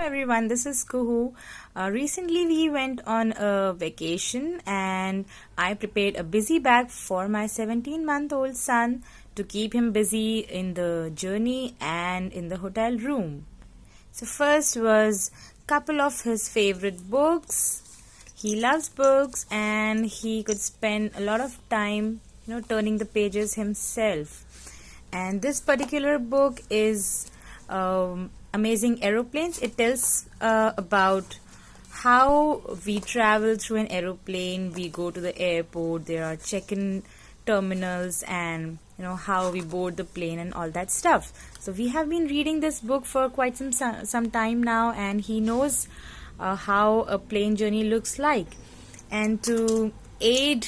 Everyone, this is Kuhu. Recently, we went on a vacation and I prepared a busy bag for my 17-month-old son to keep him busy in the journey and in the hotel room. So first was couple of his favorite books. He loves books and he could spend a lot of time, turning the pages himself. And this particular book is Amazing Aeroplanes. It tells about how we travel through an aeroplane. We go to the airport, there are check-in terminals, and how we board the plane and all that stuff. So we have been reading this book for quite some time now, and he knows how a plane journey looks like. And to aid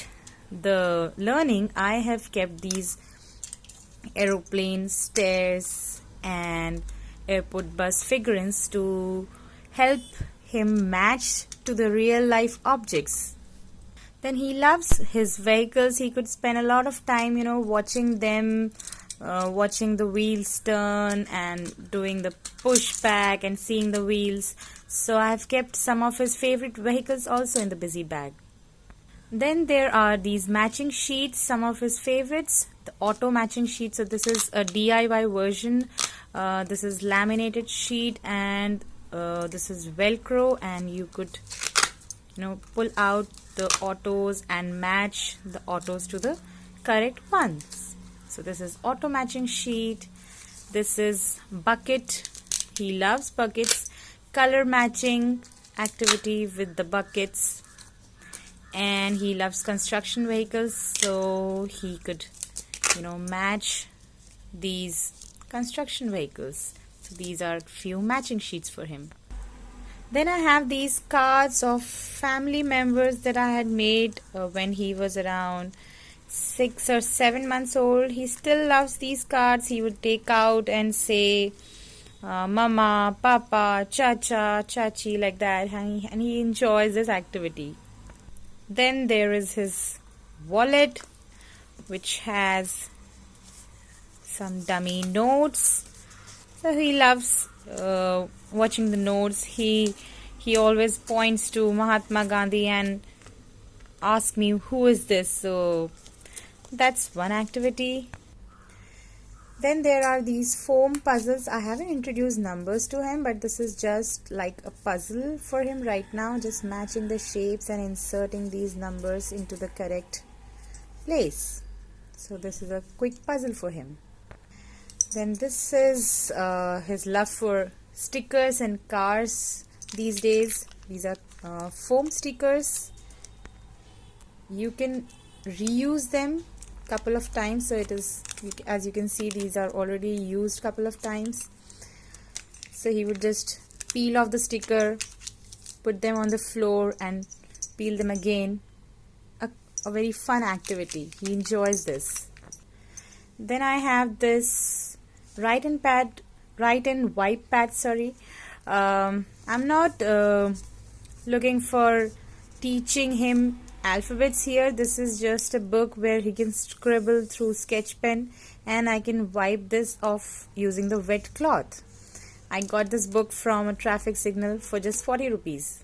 the learning, I have kept these aeroplane stairs and airport bus figurines to help him match to the real life objects. Then he loves his vehicles. He could spend a lot of time watching them, watching the wheels turn and doing the pushback and seeing the wheels. So I've kept some of his favorite vehicles also in the busy bag. Then there are these matching sheets, some of his favorites, the auto matching sheet. So this is a DIY version. This is laminated sheet, and this is Velcro, and you could pull out the autos and match the autos to the correct ones. So this is auto matching sheet. This is bucket. He loves buckets. Color matching activity with the buckets. And he loves construction vehicles, so he could match these construction vehicles. So these are few matching sheets for him. Then I have these cards of family members that I had made when he was around 6 or 7 months old. He still loves these cards. He would take out and say mama, papa, chacha, chachi, like that, and he enjoys this activity. Then there is his wallet, which has some dummy notes. So he loves watching the notes. He always points to Mahatma Gandhi and asks me, who is this? So that's one activity. Then there are these foam puzzles. I haven't introduced numbers to him, but this is just like a puzzle for him right now, just matching the shapes and inserting these numbers into the correct place. So this is a quick puzzle for him. Then this is his love for stickers and cars these days. These are foam stickers. You can reuse them couple of times, so it is, as you can see, these are already used couple of times. So he would just peel off the sticker, put them on the floor and peel them again. A very fun activity. He enjoys this. Then I have this write and wipe pad. I'm not looking for teaching him alphabets here. This is just a book where he can scribble through sketch pen, and I can wipe this off using the wet cloth. I got this book from a traffic signal for just 40 rupees.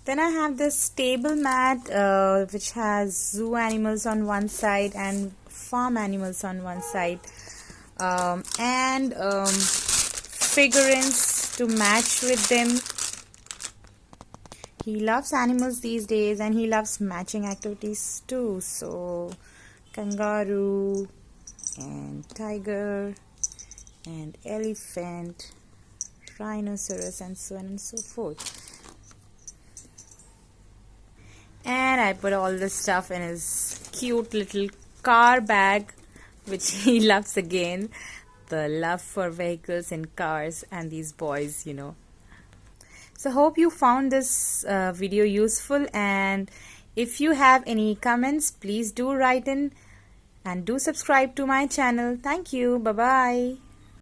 Then I have this table mat which has zoo animals on one side and farm animals on one side, and figurines to match with them. He loves animals these days, and he loves matching activities too. So kangaroo and tiger and elephant, rhinoceros, and so on and so forth. And I put all this stuff in his cute little car bag, which he loves again. The love for vehicles and cars and these boys, So hope you found this video useful, and if you have any comments, please do write in and do subscribe to my channel. Thank you. Bye-bye.